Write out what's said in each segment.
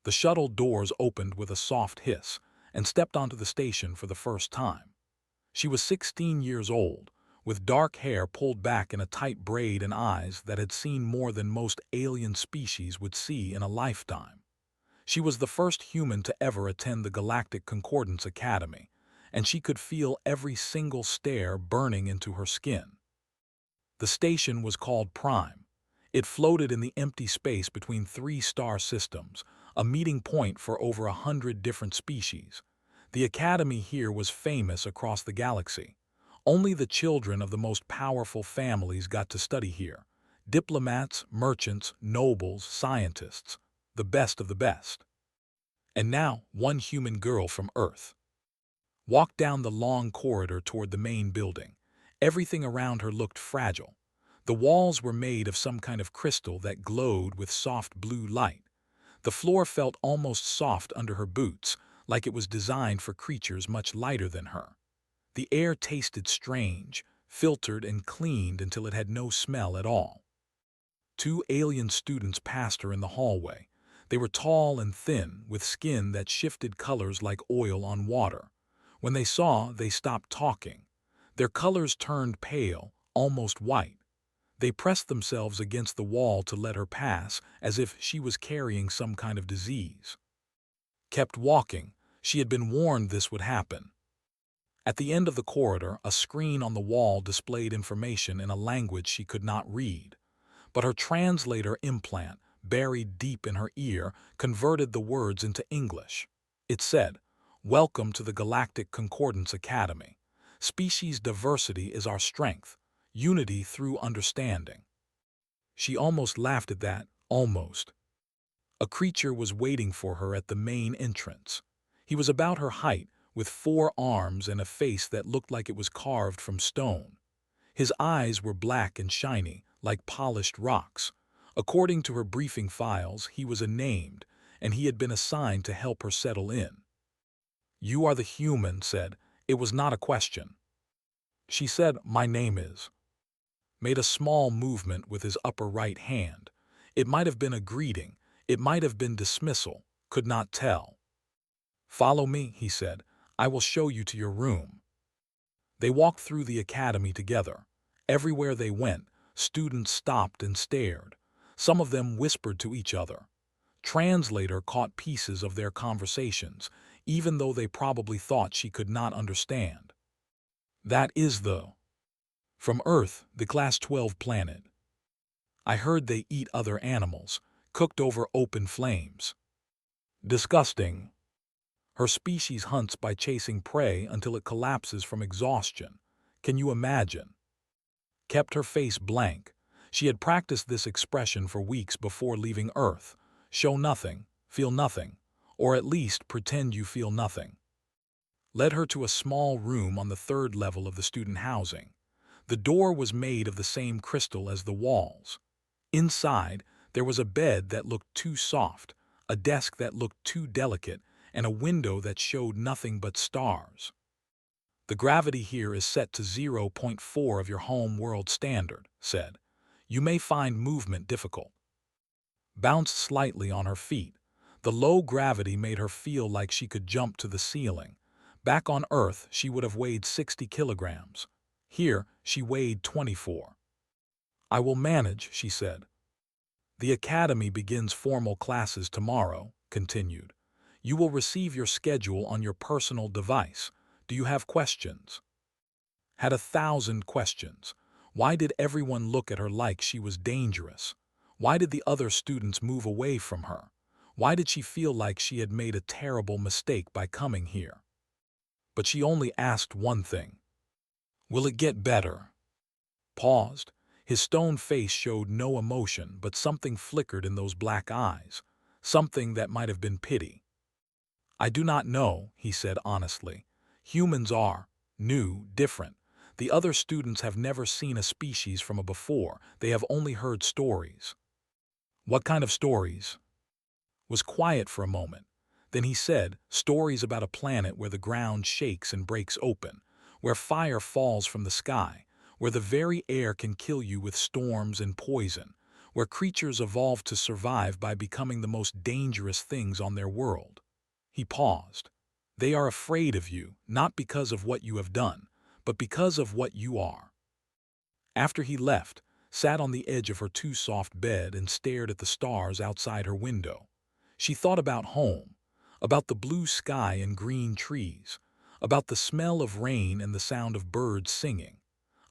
The shuttle doors opened with a soft hiss and stepped onto the station for the first time. She was 16 years old, with dark hair pulled back in a tight braid and eyes that had seen more than most alien species would see in a lifetime. She was the first human to ever attend the Galactic Concordance Academy, and she could feel every single stare burning into her skin. The station was called Prime. It floated in the empty space between three star systems, a meeting point for over 100 different species. The academy here was famous across the galaxy. Only the children of the most powerful families got to study here. Diplomats, merchants, nobles, scientists, the best of the best. And now, one human girl from Earth walked down the long corridor toward the main building. Everything around her looked fragile. The walls were made of some kind of crystal that glowed with soft blue light. The floor felt almost soft under her boots, like it was designed for creatures much lighter than her. The air tasted strange, filtered and cleaned until it had no smell at all. Two alien students passed her in the hallway. They were tall and thin, with skin that shifted colors like oil on water. When they saw, they stopped talking. Their colors turned pale, almost white. They pressed themselves against the wall to let her pass, as if she was carrying some kind of disease. Kept walking. She had been warned this would happen. At the end of the corridor, a screen on the wall displayed information in a language she could not read. But her translator implant, buried deep in her ear, converted the words into English. It said, "Welcome to the Galactic Concordance Academy. Species diversity is our strength, unity through understanding." She almost laughed at that, almost. A creature was waiting for her at the main entrance. He was about her height, with 4 arms and a face that looked like it was carved from stone. His eyes were black and shiny, like polished rocks. According to her briefing files, he was unnamed, and he had been assigned to help her settle in. "You are the human," said. It was not a question. She said, "My name is." Made a small movement with his upper right hand. It might have been a greeting, it might have been dismissal, could not tell. "Follow me," he said. "I will show you to your room." They walked through the academy together. Everywhere they went, students stopped and stared. Some of them whispered to each other. Translator caught pieces of their conversations, even though they probably thought she could not understand. "That is from Earth, the Class 12 planet. I heard they eat other animals, cooked over open flames. Disgusting. Her species hunts by chasing prey until it collapses from exhaustion. Can you imagine?" Kept her face blank. She had practiced this expression for weeks before leaving Earth. Show nothing, feel nothing, or at least pretend you feel nothing. Led her to a small room on the 3rd level of the student housing. The door was made of the same crystal as the walls. Inside, there was a bed that looked too soft, a desk that looked too delicate, and a window that showed nothing but stars. "The gravity here is set to 0.4 of your home world standard," said. "You may find movement difficult." Bounced slightly on her feet. The low gravity made her feel like she could jump to the ceiling. Back on Earth, she would have weighed 60 kilograms. Here, she weighed 24. "I will manage," she said. "The academy begins formal classes tomorrow," continued. "You will receive your schedule on your personal device. Do you have questions?" Had 1,000 questions. Why did everyone look at her like she was dangerous? Why did the other students move away from her? Why did she feel like she had made a terrible mistake by coming here? But she only asked one thing. "Will it get better?" Paused. His stone face showed no emotion, but something flickered in those black eyes. Something that might have been pity. "I do not know," he said honestly. "Humans are new, different. The other students have never seen a species from before. They have only heard stories." "What kind of stories?" Was quiet for a moment. Then he said, "Stories about a planet where the ground shakes and breaks open, where fire falls from the sky, where the very air can kill you with storms and poison, where creatures evolve to survive by becoming the most dangerous things on their world. He paused. They are afraid of you, not because of what you have done, but because of what you are. After he left, sat on the edge of her too-soft bed and stared at the stars outside her window. She thought about home, about the blue sky and green trees, about the smell of rain and the sound of birds singing,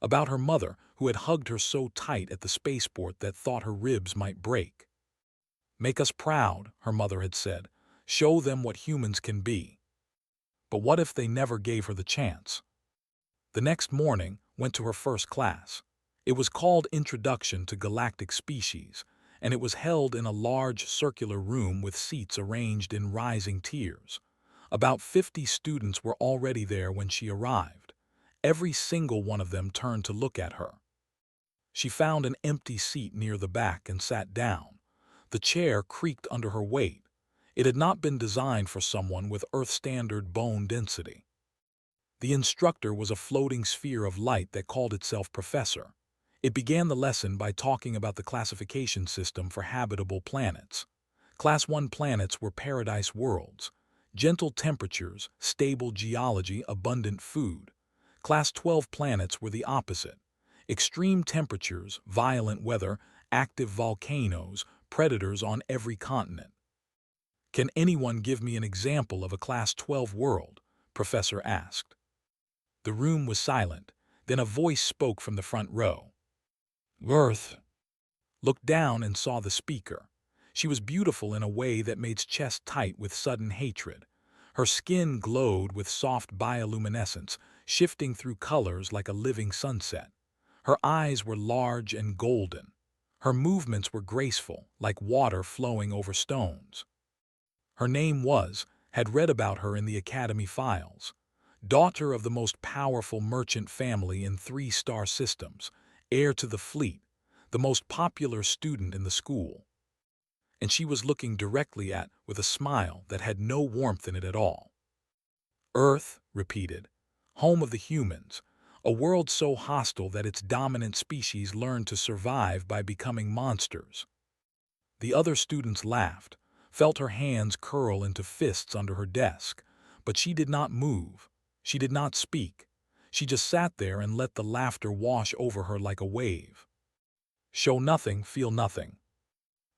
about her mother who had hugged her so tight at the spaceport that thought her ribs might break. "Make us proud," her mother had said. "Show them what humans can be." But what if they never gave her the chance? The next morning, went to her first class. It was called Introduction to Galactic Species, and it was held in a large circular room with seats arranged in rising tiers. About 50 students were already there when she arrived. Every single one of them turned to look at her. She found an empty seat near the back and sat down. The chair creaked under her weight. It had not been designed for someone with Earth-standard bone density. The instructor was a floating sphere of light that called itself Professor. It began the lesson by talking about the classification system for habitable planets. Class 1 planets were paradise worlds. Gentle temperatures, stable geology, abundant food. Class 12 planets were the opposite. Extreme temperatures, violent weather, active volcanoes, predators on every continent. "Can anyone give me an example of a Class 12 world?" Professor asked. The room was silent. Then a voice spoke from the front row. "Earth." Looked down and saw the speaker. She was beautiful in a way that made his chest tight with sudden hatred. Her skin glowed with soft bioluminescence, shifting through colors like a living sunset. Her eyes were large and golden. Her movements were graceful, like water flowing over stones. Her name had read about her in the Academy files. Daughter of the most powerful merchant family in 3-star systems, heir to the fleet, the most popular student in the school. And she was looking directly with a smile that had no warmth in it at all. "Earth," repeated, "home of the humans, a world so hostile that its dominant species learned to survive by becoming monsters." The other students laughed, felt her hands curl into fists under her desk, but she did not move. She did not speak. She just sat there and let the laughter wash over her like a wave. Show nothing, feel nothing.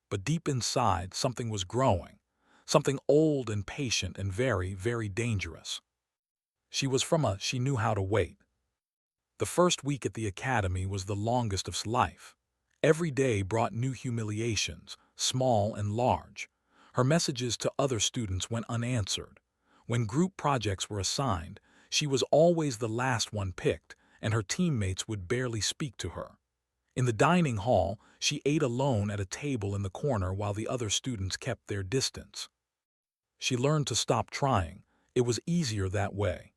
But deep inside, something was growing, something old and patient and very, very dangerous. She knew how to wait. The first week at the academy was the longest of life. Every day brought new humiliations, small and large. Her messages to other students went unanswered. When group projects were assigned, she was always the last one picked, and her teammates would barely speak to her. In the dining hall, she ate alone at a table in the corner while the other students kept their distance. She learned to stop trying. It was easier that way.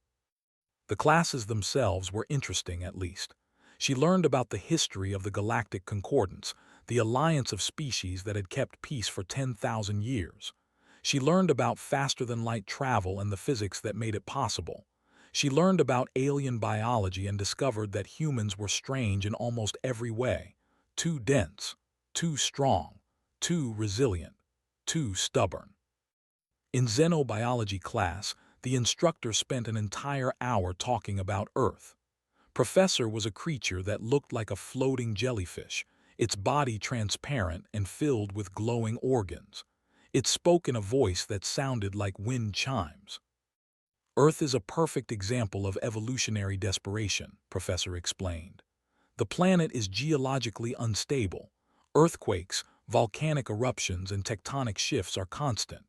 The classes themselves were interesting, at least. She learned about the history of the Galactic Concordance, the alliance of species that had kept peace for 10,000 years. She learned about faster-than-light travel and the physics that made it possible. She learned about alien biology and discovered that humans were strange in almost every way. Too dense, too strong, too resilient, too stubborn. In xenobiology class, the instructor spent an entire hour talking about Earth. Professor was a creature that looked like a floating jellyfish, its body transparent and filled with glowing organs. It spoke in a voice that sounded like wind chimes. "Earth is a perfect example of evolutionary desperation," Professor explained. "The planet is geologically unstable. Earthquakes, volcanic eruptions, and tectonic shifts are constant.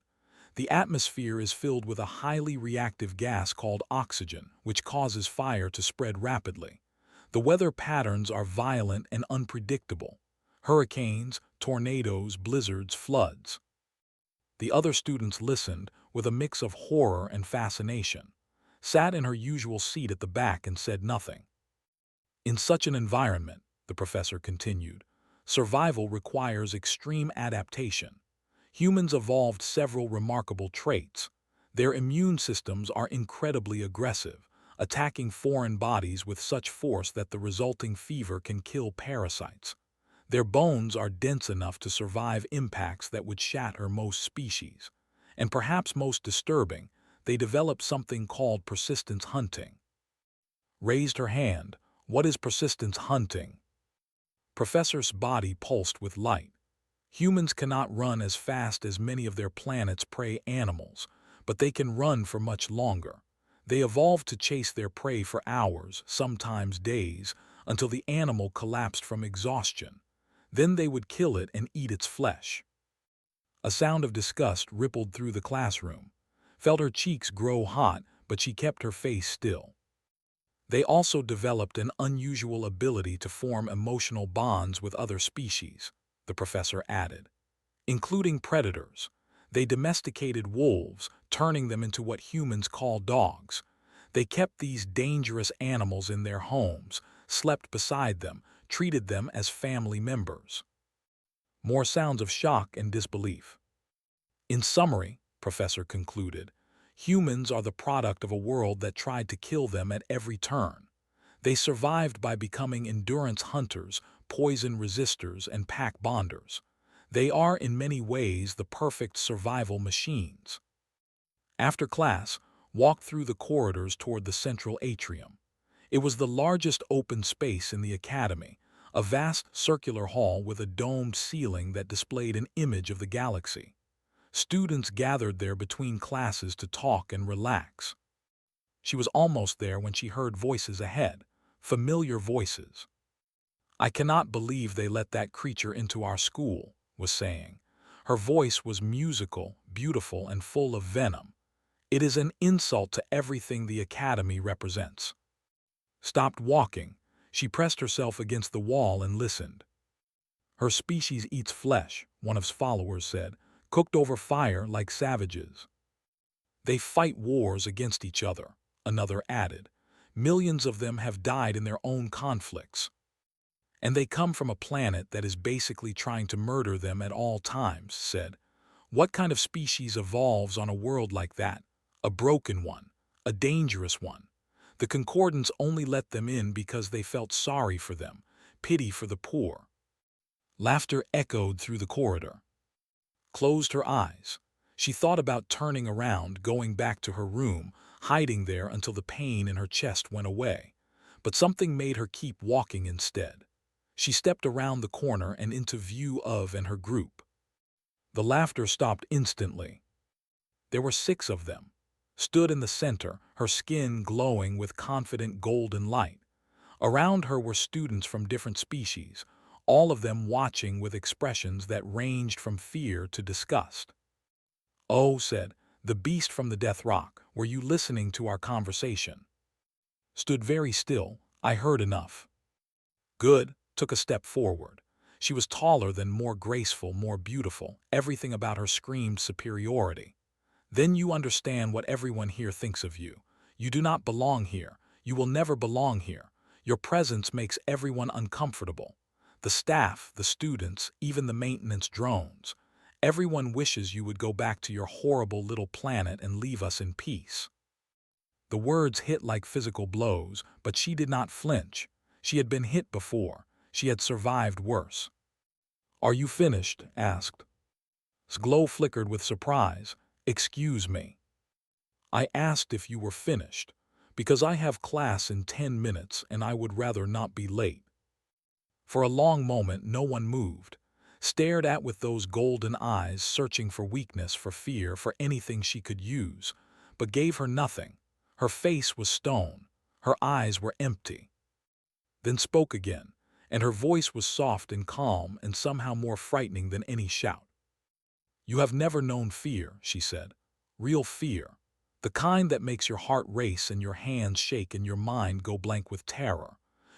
The atmosphere is filled with a highly reactive gas called oxygen, which causes fire to spread rapidly. The weather patterns are violent and unpredictable. Hurricanes, tornadoes, blizzards, floods." The other students listened with a mix of horror and fascination, sat in her usual seat at the back and said nothing. "In such an environment," the professor continued, "survival requires extreme adaptation. Humans evolved several remarkable traits. Their immune systems are incredibly aggressive, attacking foreign bodies with such force that the resulting fever can kill parasites. Their bones are dense enough to survive impacts that would shatter most species. And perhaps most disturbing, they develop something called persistence hunting. Raised her hand. What is persistence hunting? Professor's body pulsed with light. Humans cannot run as fast as many of their planet's prey animals, but they can run for much longer. They evolved to chase their prey for hours, sometimes days, until the animal collapsed from exhaustion. Then they would kill it and eat its flesh. A sound of disgust rippled through the classroom. Felt her cheeks grow hot, but she kept her face still. They also developed an unusual ability to form emotional bonds with other species, the professor added, including predators. They domesticated wolves, turning them into what humans call dogs. They kept these dangerous animals in their homes, slept beside them, treated them as family members. More sounds of shock and disbelief. In summary, Professor concluded, humans are the product of a world that tried to kill them at every turn. They survived by becoming endurance hunters, poison resistors, and pack bonders. They are in many ways the perfect survival machines. After class, walked through the corridors toward the central atrium. It was the largest open space in the academy, a vast circular hall with a domed ceiling that displayed an image of the galaxy. Students gathered there between classes to talk and relax. She was almost there when she heard voices ahead, familiar voices. "I cannot believe they let that creature into our school," was saying. Her voice was musical, beautiful, and full of venom. "It is an insult to everything the academy represents." Stopped walking. She pressed herself against the wall and listened. "Her species eats flesh," one of his followers said, "cooked over fire like savages." "They fight wars against each other," another added. "Millions of them have died in their own conflicts. And they come from a planet that is basically trying to murder them at all times," said. "What kind of species evolves on a world like that? A broken one, a dangerous one. The Concordants only let them in because they felt sorry for them, pity for the poor." Laughter echoed through the corridor. Closed her eyes. She thought about turning around, going back to her room, hiding there until the pain in her chest went away. But something made her keep walking instead. She stepped around the corner and into view of and her group. The laughter stopped instantly. There were 6 of them. Stood in the center, her skin glowing with confident golden light. Around her were students from different species, all of them watching with expressions that ranged from fear to disgust. "Oh," said, "the beast from the Death Rock, were you listening to our conversation?" Stood very still. "I heard enough." "Good." Took a step forward. She was taller than, more graceful, more beautiful. Everything about her screamed superiority. "Then you understand what everyone here thinks of you. You do not belong here. You will never belong here. Your presence makes everyone uncomfortable. The staff, the students, even the maintenance drones. Everyone wishes you would go back to your horrible little planet and leave us in peace." The words hit like physical blows, but she did not flinch. She had been hit before. She had survived worse. "Are you finished?" asked. His glow flickered with surprise. "Excuse me. I asked if you were finished, because I have class in 10 minutes and I would rather not be late." For a long moment no one moved, stared at with those golden eyes searching for weakness, for fear, for anything she could use, but gave her nothing. Her face was stone. Her eyes were empty. Then spoke again, and her voice was soft and calm and somehow more frightening than any shout. "You have never known fear," she said. "Real fear. The kind that makes your heart race and your hands shake and your mind go blank with terror.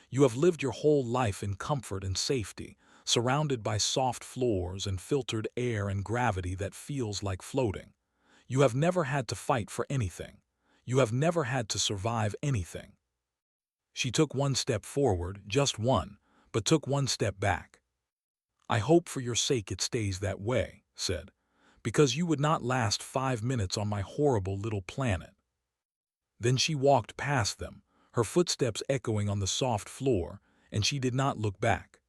You have lived your whole life in comfort and safety, surrounded by soft floors and filtered air and gravity that feels like floating. You have never had to fight for anything. You have never had to survive anything." She took one step forward, just one, but took one step back. "I hope for your sake it stays that way," said, "because you would not last 5 minutes on my horrible little planet." Then she walked past them, her footsteps echoing on the soft floor, and she did not look back.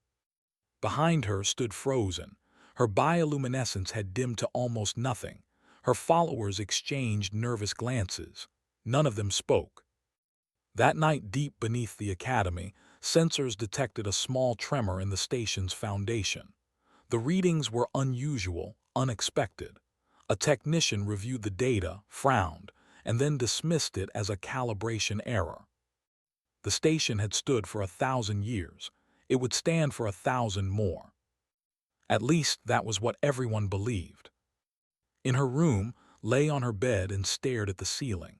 Behind her stood frozen. Her bioluminescence had dimmed to almost nothing. Her followers exchanged nervous glances. None of them spoke. That night, deep beneath the academy, sensors detected a small tremor in the station's foundation. The readings were unusual, unexpected. A technician reviewed the data, frowned, and then dismissed it as a calibration error. The station had stood for 1,000 years. It would stand for 1,000 more. At least that was what everyone believed. In her room, lay on her bed and stared at the ceiling.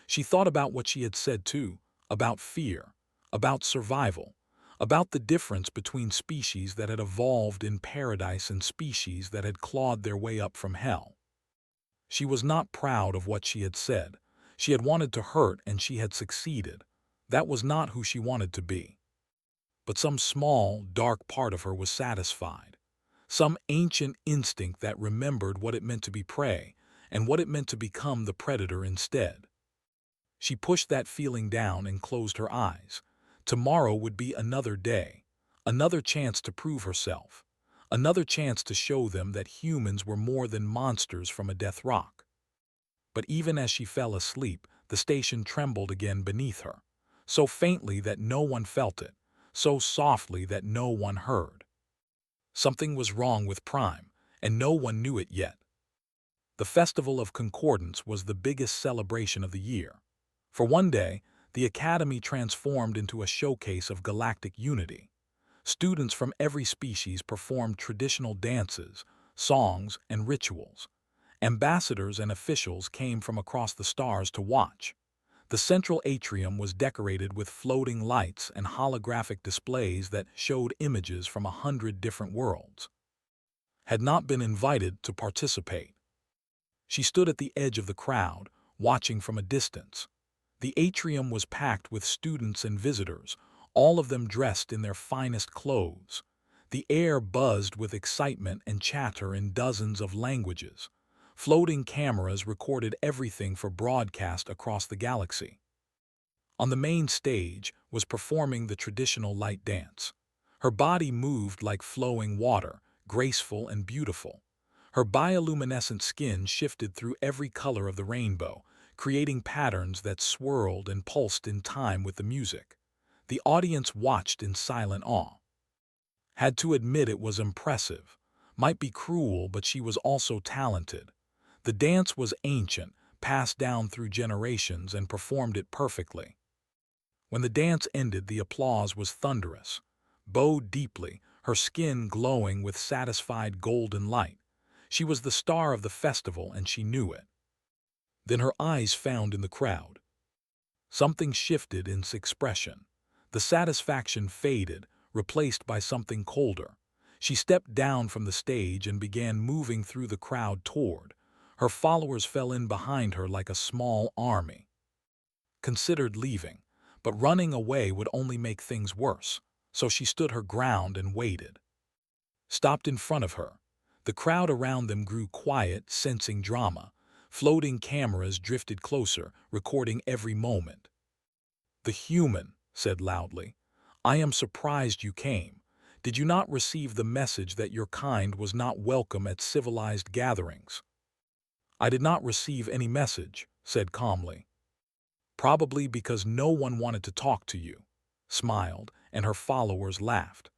She thought about what she had said too, about fear, about survival, about the difference between species that had evolved in paradise and species that had clawed their way up from hell. She was not proud of what she had said. She had wanted to hurt and she had succeeded. That was not who she wanted to be. But some small, dark part of her was satisfied. Some ancient instinct that remembered what it meant to be prey and what it meant to become the predator instead. She pushed that feeling down and closed her eyes. Tomorrow would be another day, another chance to prove herself, another chance to show them that humans were more than monsters from a death rock. But even as she fell asleep, the station trembled again beneath her, so faintly that no one felt it, so softly that no one heard. Something was wrong with Prime, and no one knew it yet. The Festival of Concordance was the biggest celebration of the year. For one day, the Academy transformed into a showcase of galactic unity. Students from every species performed traditional dances, songs, and rituals. Ambassadors and officials came from across the stars to watch. The central atrium was decorated with floating lights and holographic displays that showed images from 100 different worlds. Had not been invited to participate. She stood at the edge of the crowd, watching from a distance. The atrium was packed with students and visitors, all of them dressed in their finest clothes. The air buzzed with excitement and chatter in dozens of languages. Floating cameras recorded everything for broadcast across the galaxy. On the main stage was performing the traditional light dance. Her body moved like flowing water, graceful and beautiful. Her bioluminescent skin shifted through every color of the rainbow, creating patterns that swirled and pulsed in time with the music. The audience watched in silent awe. Had to admit it was impressive. Might be cruel, but she was also talented. The dance was ancient, passed down through generations, and performed it perfectly. When the dance ended, the applause was thunderous. Bowed deeply, her skin glowing with satisfied golden light. She was the star of the festival, and she knew it. Then her eyes found in the crowd. Something shifted in its expression. The satisfaction faded, replaced by something colder. She stepped down from the stage and began moving through the crowd toward. Her followers fell in behind her like a small army. Considered leaving, but running away would only make things worse, so she stood her ground and waited. Stopped in front of her. The crowd around them grew quiet, sensing drama. Floating cameras drifted closer, recording every moment. "The human," said loudly, "I am surprised you came. Did you not receive the message that your kind was not welcome at civilized gatherings?" "I did not receive any message," said calmly. "Probably because no one wanted to talk to you," smiled, and her followers laughed.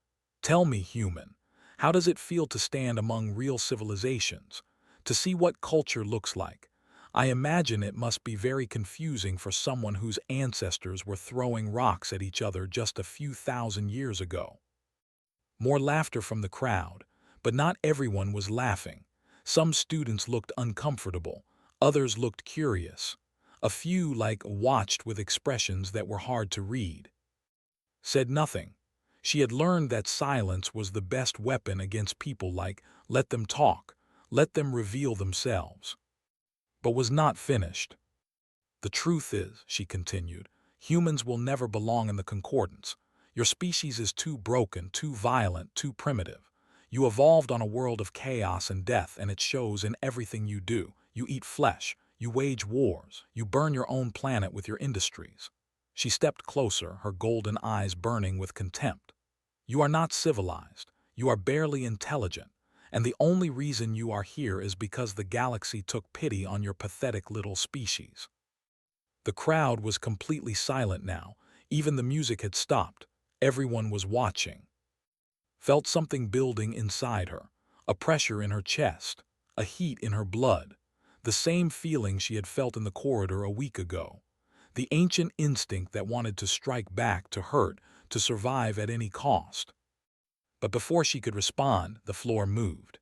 "Tell me, human, how does it feel to stand among real civilizations, to see what culture looks like? I imagine it must be very confusing for someone whose ancestors were throwing rocks at each other just a few thousand years ago." More laughter from the crowd, but not everyone was laughing. Some students looked uncomfortable, others looked curious. A few, watched with expressions that were hard to read. Said nothing. She had learned that silence was the best weapon against people let them talk, let them reveal themselves. But was not finished. "The truth is," she continued, "humans will never belong in the concordance. Your species is too broken, too violent, too primitive. You evolved on a world of chaos and death, and it shows in everything you do. You eat flesh, you wage wars, you burn your own planet with your industries." She stepped closer, her golden eyes burning with contempt. "You are not civilized. You are barely intelligent, and the only reason you are here is because the galaxy took pity on your pathetic little species." The crowd was completely silent now. Even the music had stopped. Everyone was watching. Felt something building inside her, a pressure in her chest, a heat in her blood, the same feeling she had felt in the corridor a week ago. The ancient instinct that wanted to strike back, to hurt, to survive at any cost. But before she could respond, the floor moved.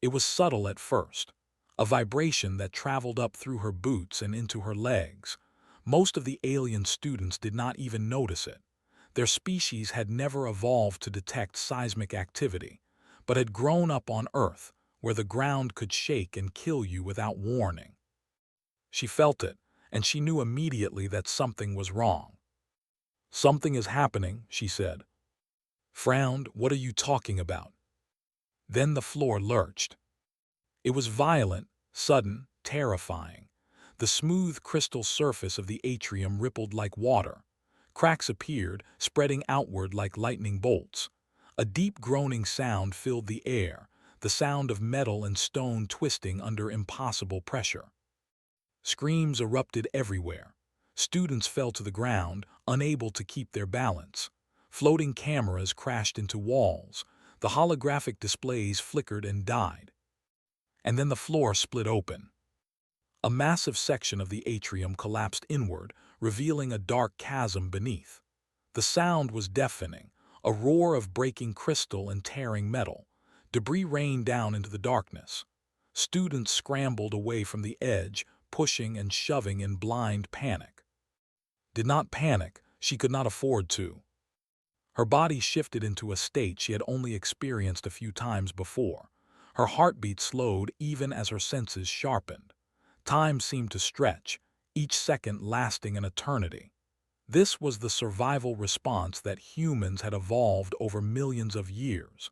It was subtle at first, a vibration that traveled up through her boots and into her legs. Most of the alien students did not even notice it. Their species had never evolved to detect seismic activity, but had grown up on Earth, where the ground could shake and kill you without warning. She felt it, and she knew immediately that something was wrong. "Something is happening," she said. Frowned. "What are you talking about?" Then the floor lurched. It was violent, sudden, terrifying. The smooth crystal surface of the atrium rippled like water. Cracks appeared, spreading outward like lightning bolts. A deep groaning sound filled the air, the sound of metal and stone twisting under impossible pressure. Screams erupted everywhere. Students fell to the ground, unable to keep their balance. Floating cameras crashed into walls. The holographic displays flickered and died. And then the floor split open. A massive section of the atrium collapsed inward, revealing a dark chasm beneath. The sound was deafening, a roar of breaking crystal and tearing metal. Debris rained down into the darkness. Students scrambled away from the edge, pushing and shoving in blind panic. Did not panic, she could not afford to. Her body shifted into a state she had only experienced a few times before. Her heartbeat slowed even as her senses sharpened. Time seemed to stretch, each second lasting an eternity. This was the survival response that humans had evolved over millions of years,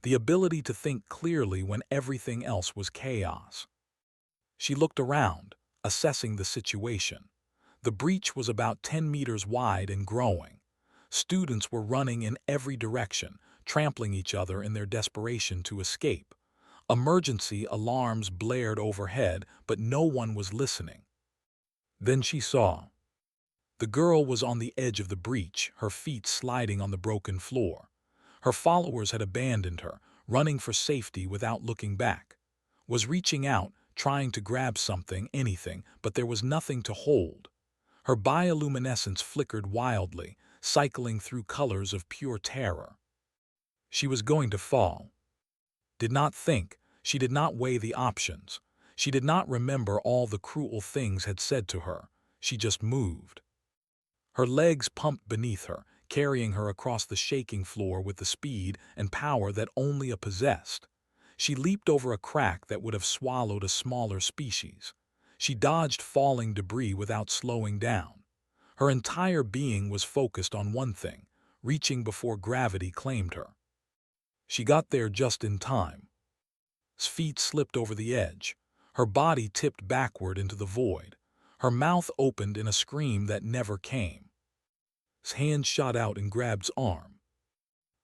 the ability to think clearly when everything else was chaos. She looked around, assessing the situation. The breach was about 10 meters wide and growing. Students were running in every direction, trampling each other in their desperation to escape. Emergency alarms blared overhead, but no one was listening. Then she saw. The girl was on the edge of the breach, her feet sliding on the broken floor. Her followers had abandoned her, running for safety without looking back. Was reaching out, trying to grab something, anything, but there was nothing to hold. Her bioluminescence flickered wildly, cycling through colors of pure terror. She was going to fall. Did not think, she did not weigh the options. She did not remember all the cruel things had said to her. She just moved. Her legs pumped beneath her, carrying her across the shaking floor with the speed and power that only a possessed. She leaped over a crack that would have swallowed a smaller species. She dodged falling debris without slowing down. Her entire being was focused on one thing, reaching before gravity claimed her. She got there just in time. Feet slipped over the edge. Her body tipped backward into the void. Her mouth opened in a scream that never came. His hand shot out and grabbed his arm.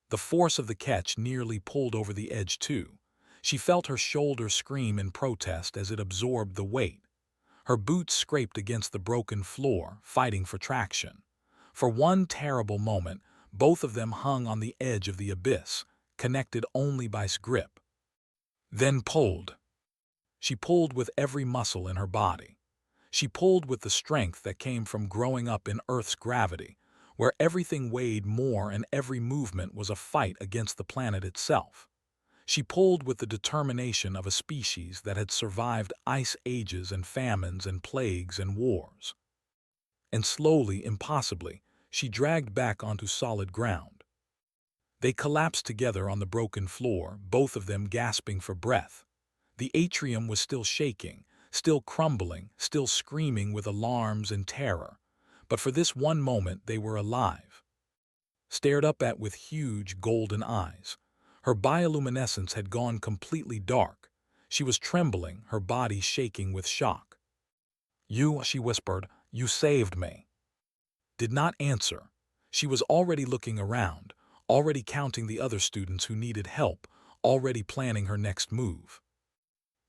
The force of the catch nearly pulled over the edge too. She felt her shoulder scream in protest as it absorbed the weight. Her boots scraped against the broken floor, fighting for traction. For one terrible moment, both of them hung on the edge of the abyss, connected only by grip. Then pulled. She pulled with every muscle in her body. She pulled with the strength that came from growing up in Earth's gravity, where everything weighed more and every movement was a fight against the planet itself. She pulled with the determination of a species that had survived ice ages and famines and plagues and wars. And slowly, impossibly, she dragged back onto solid ground. They collapsed together on the broken floor, both of them gasping for breath. The atrium was still shaking, still crumbling, still screaming with alarms and terror. But for this one moment they were alive. Stared up at with huge golden eyes. Her bioluminescence had gone completely dark. She was trembling, her body shaking with shock. "You," she whispered, "you saved me." Did not answer. She was already looking around, already counting the other students who needed help, already planning her next move.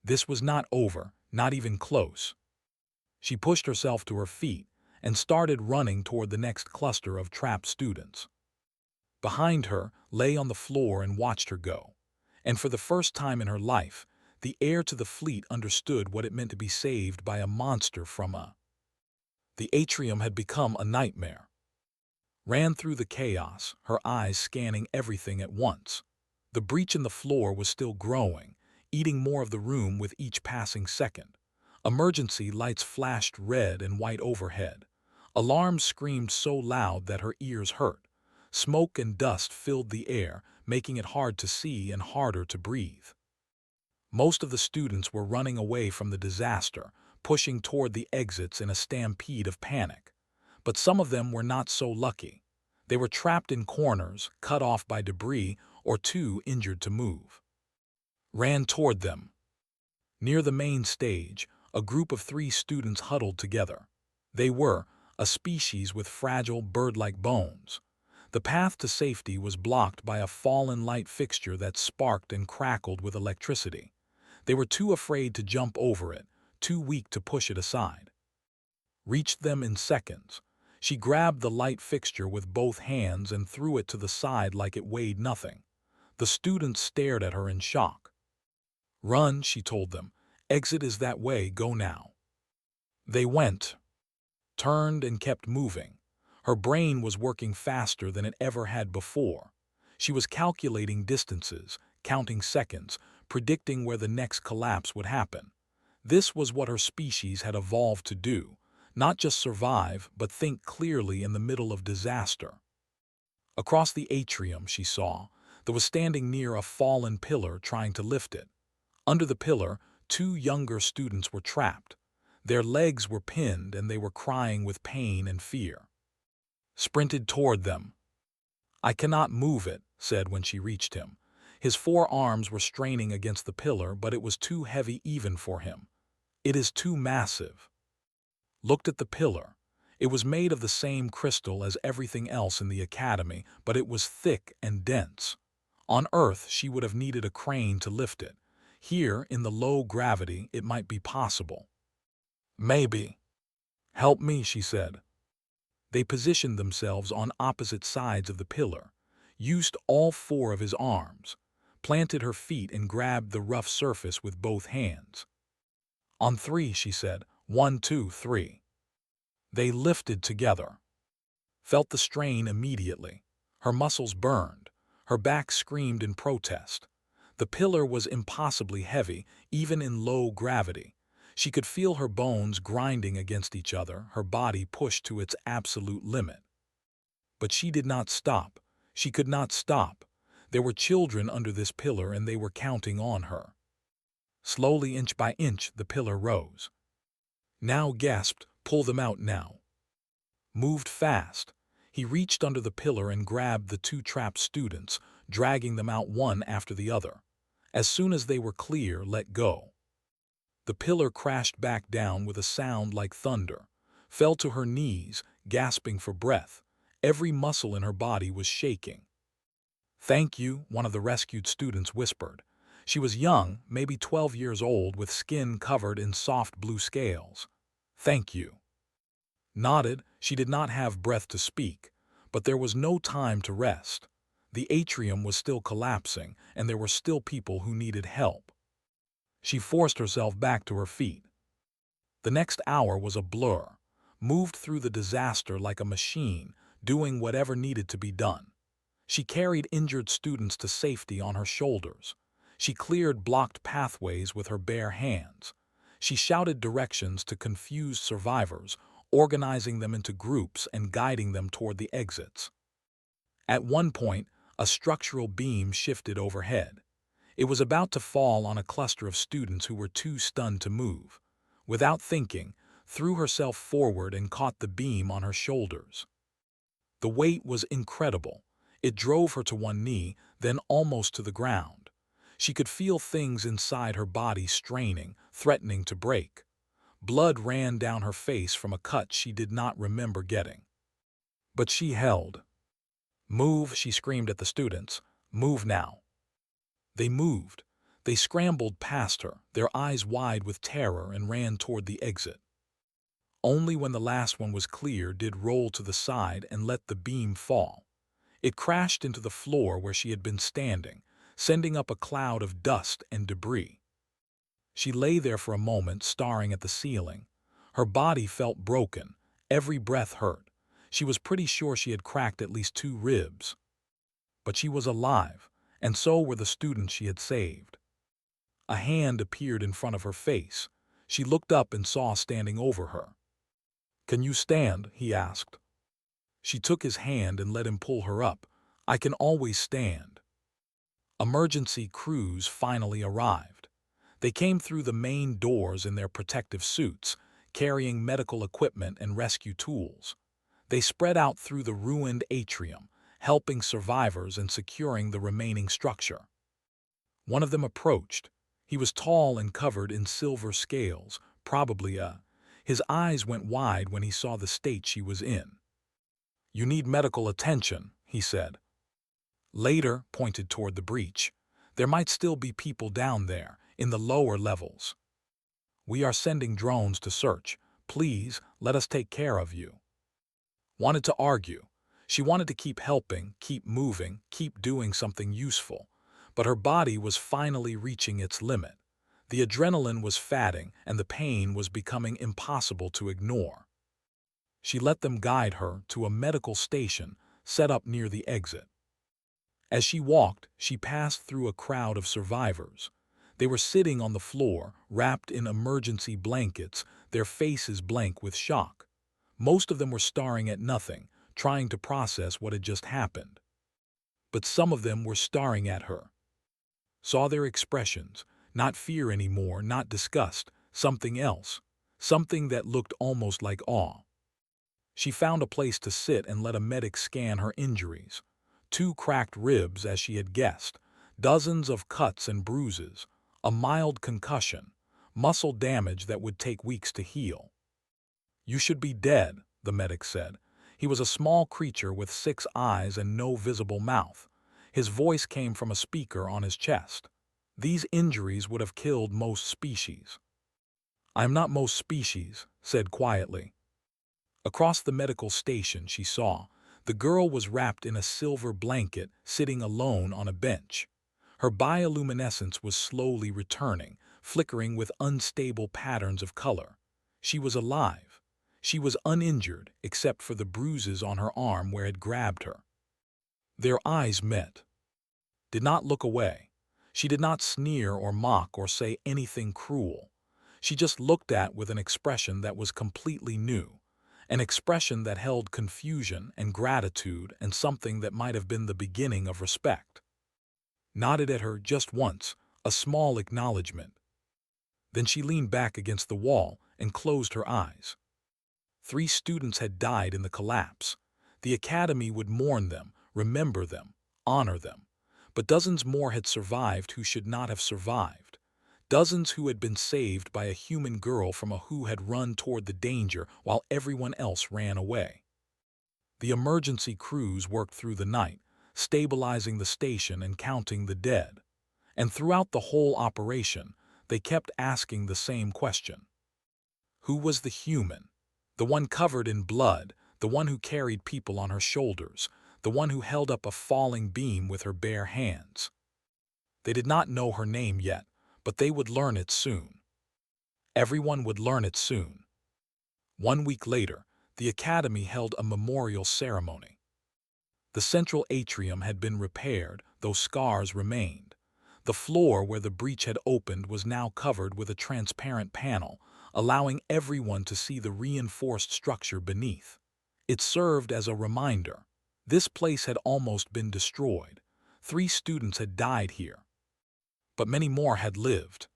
This was not over, not even close. She pushed herself to her feet and started running toward the next cluster of trapped students. Behind her, lay on the floor and watched her go. And for the first time in her life, the heir to the fleet understood what it meant to be saved by a monster from a... The atrium had become a nightmare. Ran through the chaos, her eyes scanning everything at once. The breach in the floor was still growing, eating more of the room with each passing second. Emergency lights flashed red and white overhead. Alarms screamed so loud that her ears hurt. Smoke and dust filled the air, making it hard to see and harder to breathe. Most of the students were running away from the disaster, pushing toward the exits in a stampede of panic. But some of them were not so lucky. They were trapped in corners, cut off by debris, or too injured to move. Ran toward them. Near the main stage, a group of 3 students huddled together. They were a species with fragile bird-like bones. The path to safety was blocked by a fallen light fixture that sparked and crackled with electricity. They were too afraid to jump over it, too weak to push it aside. Reached them in seconds. She grabbed the light fixture with both hands and threw it to the side like it weighed nothing. The students stared at her in shock. "Run," she told them. "Exit is that way, go now." They went, turned and kept moving. Her brain was working faster than it ever had before. She was calculating distances, counting seconds, predicting where the next collapse would happen. This was what her species had evolved to do, not just survive, but think clearly in the middle of disaster. Across the atrium, she saw, that was standing near a fallen pillar trying to lift it. Under the pillar, 2 younger students were trapped. Their legs were pinned and they were crying with pain and fear. Sprinted toward them. "I cannot move it," said when she reached him. His 4 arms were straining against the pillar, but it was too heavy even for him. "It is too massive." Looked at the pillar. It was made of the same crystal as everything else in the academy, but it was thick and dense. On Earth, she would have needed a crane to lift it. Here, in the low gravity, it might be possible. "Maybe." "Help me," she said. They positioned themselves on opposite sides of the pillar, used all 4 of his arms, planted her feet and grabbed the rough surface with both hands. "On 3, she said. 1, 2, 3. They lifted together. Felt the strain immediately. Her muscles burned. Her back screamed in protest. The pillar was impossibly heavy, even in low gravity. She could feel her bones grinding against each other, her body pushed to its absolute limit. But she did not stop. She could not stop. There were children under this pillar and they were counting on her. Slowly, inch by inch, the pillar rose. Now gasped, "Pull them out now." Moved fast. He reached under the pillar and grabbed the 2 trapped students, dragging them out one after the other. As soon as they were clear, let go. The pillar crashed back down with a sound like thunder, fell to her knees, gasping for breath. Every muscle in her body was shaking. "Thank you," one of the rescued students whispered. She was young, maybe 12 years old, with skin covered in soft blue scales. "Thank you." Nodded. She did not have breath to speak, but there was no time to rest. The atrium was still collapsing, and there were still people who needed help. She forced herself back to her feet. The next hour was a blur, moved through the disaster like a machine, doing whatever needed to be done. She carried injured students to safety on her shoulders. She cleared blocked pathways with her bare hands. She shouted directions to confused survivors, organizing them into groups and guiding them toward the exits. At one point, a structural beam shifted overhead. It was about to fall on a cluster of students who were too stunned to move. Without thinking, threw herself forward and caught the beam on her shoulders. The weight was incredible. It drove her to one knee, then almost to the ground. She could feel things inside her body straining, threatening to break. Blood ran down her face from a cut she did not remember getting. But she held. "Move," she screamed at the students. "Move now." They moved. They scrambled past her, their eyes wide with terror, and ran toward the exit. Only when the last one was clear did roll to the side and let the beam fall. It crashed into the floor where she had been standing, sending up a cloud of dust and debris. She lay there for a moment, staring at the ceiling. Her body felt broken. Every breath hurt. She was pretty sure she had cracked at least 2 ribs. But she was alive, and so were the students she had saved. A hand appeared in front of her face. She looked up and saw standing over her. "Can you stand?" he asked. She took his hand and let him pull her up. "I can always stand." Emergency crews finally arrived. They came through the main doors in their protective suits, carrying medical equipment and rescue tools. They spread out through the ruined atrium, helping survivors and securing the remaining structure. One of them approached. He was tall and covered in silver scales, probably a... His eyes went wide when he saw the state she was in. "You need medical attention," he said. Later, pointed toward the breach. "There might still be people down there, in the lower levels. We are sending drones to search. Please, let us take care of you." Wanted to argue. She wanted to keep helping, keep moving, keep doing something useful. But her body was finally reaching its limit. The adrenaline was fatting, and the pain was becoming impossible to ignore. She let them guide her to a medical station set up near the exit. As she walked, she passed through a crowd of survivors. They were sitting on the floor, wrapped in emergency blankets, their faces blank with shock. Most of them were staring at nothing, trying to process what had just happened. But some of them were staring at her. Saw their expressions, not fear anymore, not disgust, something else, something that looked almost like awe. She found a place to sit and let a medic scan her injuries. 2 cracked ribs, as she had guessed, dozens of cuts and bruises, a mild concussion, muscle damage that would take weeks to heal. "You should be dead," the medic said. He was a small creature with 6 eyes and no visible mouth. His voice came from a speaker on his chest. "These injuries would have killed most species." "I am not most species," said quietly. Across the medical station she saw, the girl was wrapped in a silver blanket, sitting alone on a bench. Her bioluminescence was slowly returning, flickering with unstable patterns of color. She was alive. She was uninjured, except for the bruises on her arm where it grabbed her. Their eyes met. Did not look away. She did not sneer or mock or say anything cruel. She just looked at with an expression that was completely new. An expression that held confusion and gratitude and something that might have been the beginning of respect. Nodded at her just once, a small acknowledgement. Then she leaned back against the wall and closed her eyes. 3 students had died in the collapse. The academy would mourn them, remember them, honor them. But dozens more had survived who should not have survived. Dozens who had been saved by a human girl from a who had run toward the danger while everyone else ran away. The emergency crews worked through the night, stabilizing the station and counting the dead. And throughout the whole operation, they kept asking the same question. Who was the human? The one covered in blood, the one who carried people on her shoulders, the one who held up a falling beam with her bare hands. They did not know her name yet, but they would learn it soon. Everyone would learn it soon. 1 week later, the academy held a memorial ceremony. The central atrium had been repaired, though scars remained. The floor where the breach had opened was now covered with a transparent panel, allowing everyone to see the reinforced structure beneath. It served as a reminder. This place had almost been destroyed. 3 students had died here. But many more had lived.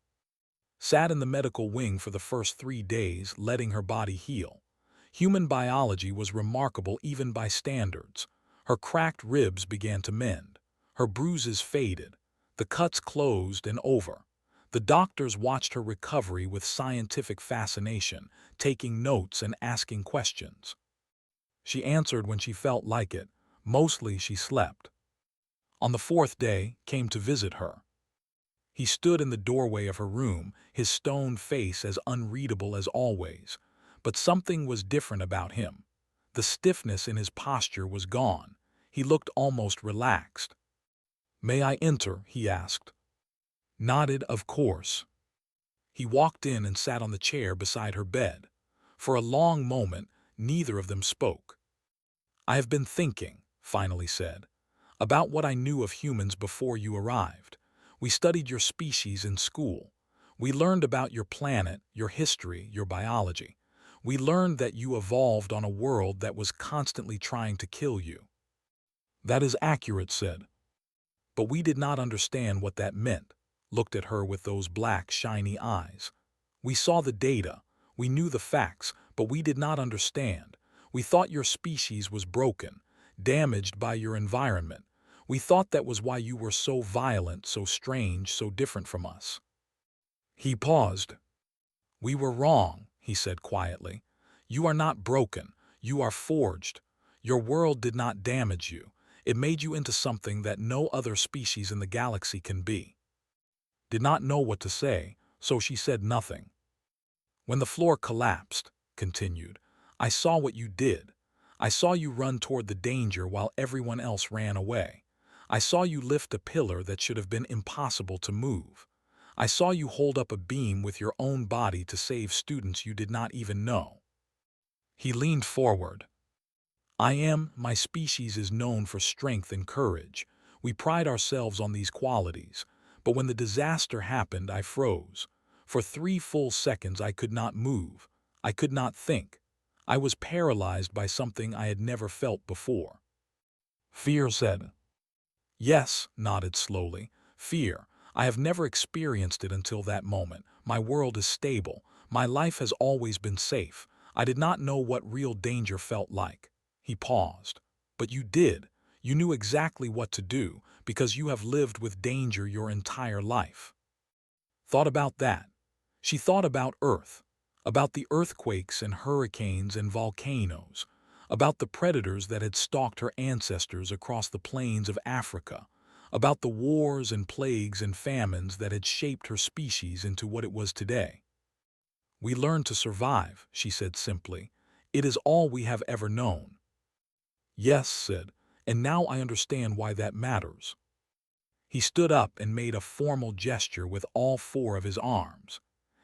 Sat in the medical wing for the first 3 days, letting her body heal. Human biology was remarkable even by standards. Her cracked ribs began to mend. Her bruises faded. The cuts closed and over. The doctors watched her recovery with scientific fascination, taking notes and asking questions. She answered when she felt like it, Mostly she slept. On the fourth day, came to visit her. He stood in the doorway of her room, his stone face as unreadable as always. But something was different about him. The stiffness in his posture was gone. He looked almost relaxed. "May I enter?" he asked. Nodded, of course. He walked in and sat on the chair beside her bed. For a long moment, neither of them spoke. "I have been thinking," finally said, "about what I knew of humans before you arrived. We studied your species in school. We learned about your planet, your history, your biology. We learned that you evolved on a world that was constantly trying to kill you." "That is accurate," said. "But we did not understand what that meant," looked at her with those black, shiny eyes. "We saw the data, we knew the facts, but we did not understand. We thought your species was broken, damaged by your environment. We thought that was why you were so violent, so strange, so different from us." He paused. "We were wrong," he said quietly. "You are not broken. You are forged. Your world did not damage you. It made you into something that no other species in the galaxy can be." Did not know what to say, so she said nothing. "When the floor collapsed," continued, "I saw what you did. I saw you run toward the danger while everyone else ran away. I saw you lift a pillar that should have been impossible to move. I saw you hold up a beam with your own body to save students you did not even know." He leaned forward. My species is known for strength and courage. We pride ourselves on these qualities. But when the disaster happened, I froze. For 3 full seconds I could not move. I could not think. I was paralyzed by something I had never felt before." "Fear," said. "Yes," nodded slowly. "Fear. I have never experienced it until that moment. My world is stable. My life has always been safe. I did not know what real danger felt like." He paused. "But you did. You knew exactly what to do, because you have lived with danger your entire life." Thought about that. She thought about Earth, about the earthquakes and hurricanes and volcanoes, about the predators that had stalked her ancestors across the plains of Africa, about the wars and plagues and famines that had shaped her species into what it was today. "We learned to survive," she said simply. "It is all we have ever known." "Yes," said, "and now I understand why that matters." He stood up and made a formal gesture with all 4 of his arms.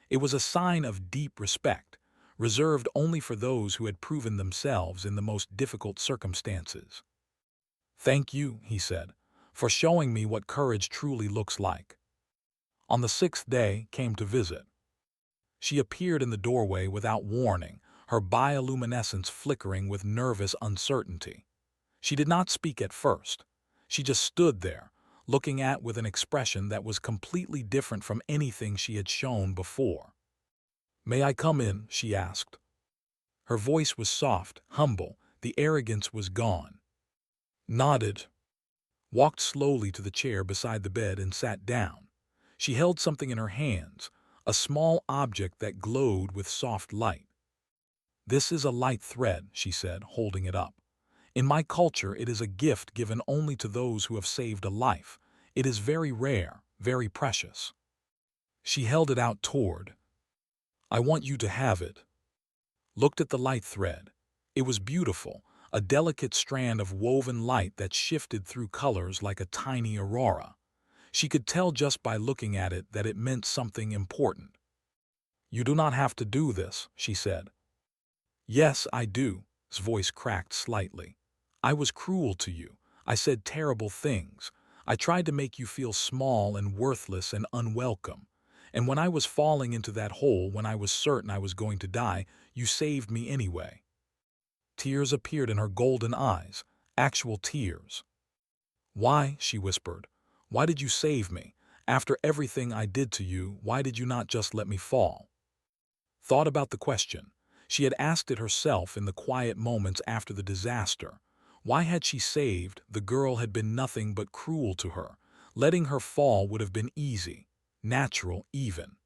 It was a sign of deep respect, reserved only for those who had proven themselves in the most difficult circumstances. "Thank you," he said, "for showing me what courage truly looks like." On the 6th day, came to visit. She appeared in the doorway without warning, her bioluminescence flickering with nervous uncertainty. She did not speak at first. She just stood there, looking at with an expression that was completely different from anything she had shown before. "May I come in?" she asked. Her voice was soft, humble, the arrogance was gone. Nodded. Walked slowly to the chair beside the bed and sat down. She held something in her hands, a small object that glowed with soft light. "This is a light thread," she said, holding it up. "In my culture, it is a gift given only to those who have saved a life. It is very rare, very precious." She held it out toward. "I want you to have it." Looked at the light thread. It was beautiful, a delicate strand of woven light that shifted through colors like a tiny aurora. She could tell just by looking at it that it meant something important. "You do not have to do this," she said. "Yes, I do." His voice cracked slightly. "I was cruel to you. I said terrible things. I tried to make you feel small and worthless and unwelcome. And when I was falling into that hole, when I was certain I was going to die, you saved me anyway." Tears appeared in her golden eyes, actual tears. "Why?" she whispered. "Why did you save me? After everything I did to you, why did you not just let me fall?" Thought about the question. She had asked it herself in the quiet moments after the disaster. Why had she saved? The girl had been nothing but cruel to her. Letting her fall would have been easy, natural even.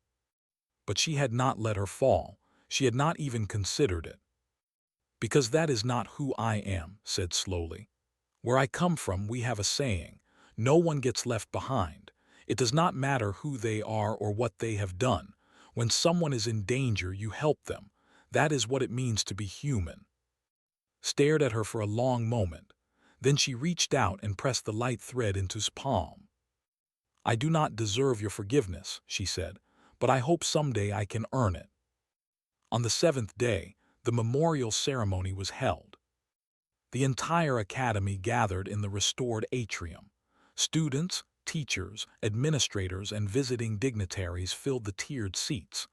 But she had not let her fall. She had not even considered it. "Because that is not who I am," said slowly. Where I come from, we have a saying, no one gets left behind. It does not matter who they are or what they have done. When someone is in danger, you help them. That is what it means to be human. Stared at her for a long moment. Then she reached out and pressed the light thread into his palm. I do not deserve your forgiveness, she said, but I hope someday I can earn it. On the seventh day, the memorial ceremony was held. The entire academy gathered in the restored atrium. Students, teachers, administrators, and visiting dignitaries filled the tiered seats.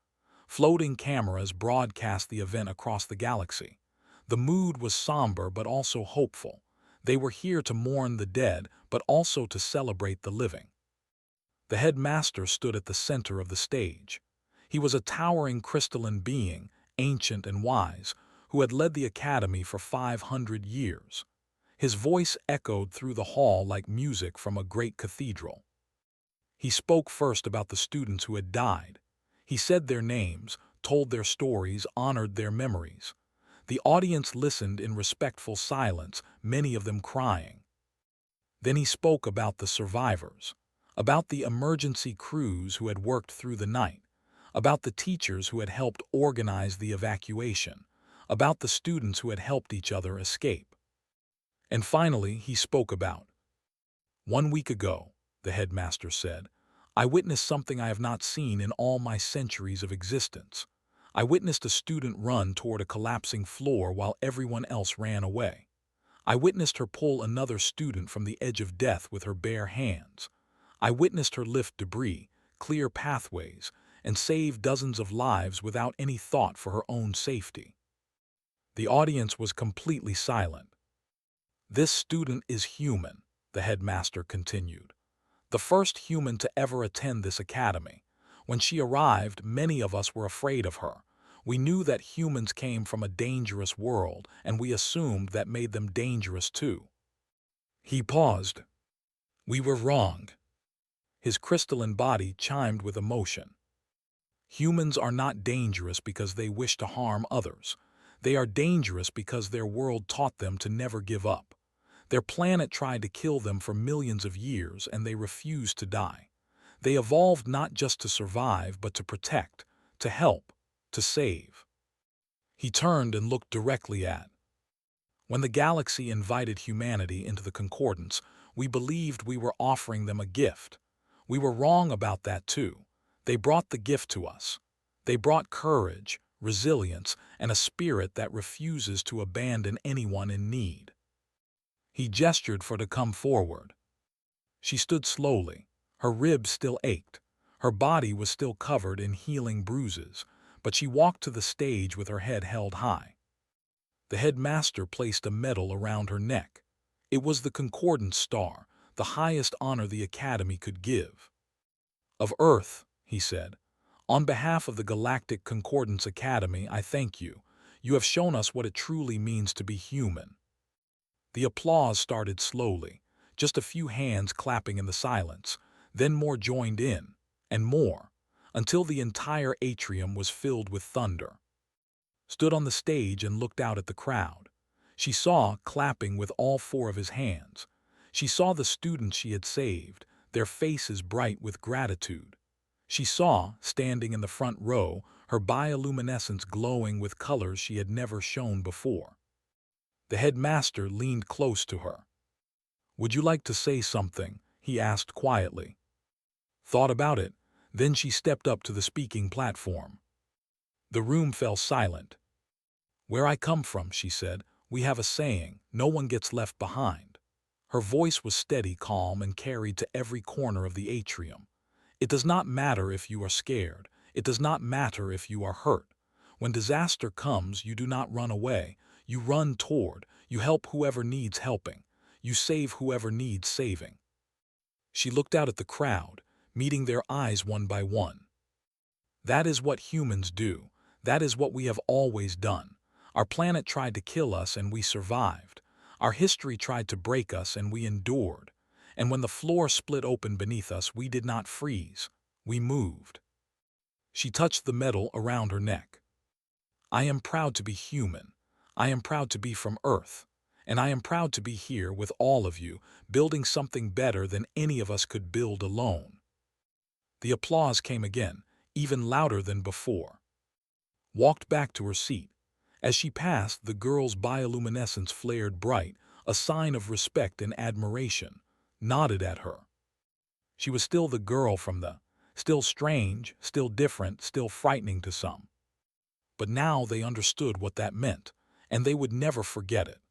Floating cameras broadcast the event across the galaxy. The mood was somber but also hopeful. They were here to mourn the dead, but also to celebrate the living. The headmaster stood at the center of the stage. He was a towering crystalline being, ancient and wise, who had led the academy for 500 years. His voice echoed through the hall like music from a great cathedral. He spoke first about the students who had died. He said their names, told their stories, honored their memories. The audience listened in respectful silence, many of them crying. Then he spoke about the survivors, about the emergency crews who had worked through the night, about the teachers who had helped organize the evacuation, about the students who had helped each other escape. And finally, he spoke about, 1 week ago, the headmaster said, I witnessed something I have not seen in all my centuries of existence. I witnessed a student run toward a collapsing floor while everyone else ran away. I witnessed her pull another student from the edge of death with her bare hands. I witnessed her lift debris, clear pathways, and save dozens of lives without any thought for her own safety. The audience was completely silent. This student is human, the headmaster continued. The first human to ever attend this academy. When she arrived, many of us were afraid of her. We knew that humans came from a dangerous world, and we assumed that made them dangerous too. He paused. We were wrong. His crystalline body chimed with emotion. Humans are not dangerous because they wish to harm others. They are dangerous because their world taught them to never give up. Their planet tried to kill them for millions of years, and they refused to die. They evolved not just to survive, but to protect, to help, to save. He turned and looked directly at. When the galaxy invited humanity into the Concordance, we believed we were offering them a gift. We were wrong about that too. They brought the gift to us. They brought courage, resilience, and a spirit that refuses to abandon anyone in need. He gestured for her to come forward. She stood slowly. Her ribs still ached. Her body was still covered in healing bruises, but she walked to the stage with her head held high. The headmaster placed a medal around her neck. It was the Concordance Star, the highest honor the Academy could give. Of Earth, he said, on behalf of the Galactic Concordance Academy, I thank you. You have shown us what it truly means to be human. The applause started slowly, just a few hands clapping in the silence, then more joined in, and more, until the entire atrium was filled with thunder. Stood on the stage and looked out at the crowd. She saw, clapping with all four of his hands. She saw the students she had saved, their faces bright with gratitude. She saw, standing in the front row, her bioluminescence glowing with colors she had never shown before. The headmaster leaned close to her. Would you like to say something? He asked quietly. Thought about it. Then she stepped up to the speaking platform. The room fell silent. Where I come from, she said, we have a saying, no one gets left behind. Her voice was steady, calm, and carried to every corner of the atrium. It does not matter if you are scared. It does not matter if you are hurt. When disaster comes, you do not run away. You run toward. You help whoever needs helping. You save whoever needs saving. She looked out at the crowd, meeting their eyes one by one. That is what humans do. That is what we have always done. Our planet tried to kill us and we survived. Our history tried to break us and we endured. And when the floor split open beneath us, we did not freeze. We moved. She touched the medal around her neck. I am proud to be human. I am proud to be from Earth. and I am proud to be here with all of you, building something better than any of us could build alone." The applause came again, even louder than before. Walked back to her seat. As she passed, the girl's bioluminescence flared bright, a sign of respect and admiration, nodded at her. She was still the girl from still strange, still different, still frightening to some. But now they understood what that meant, and they would never forget it.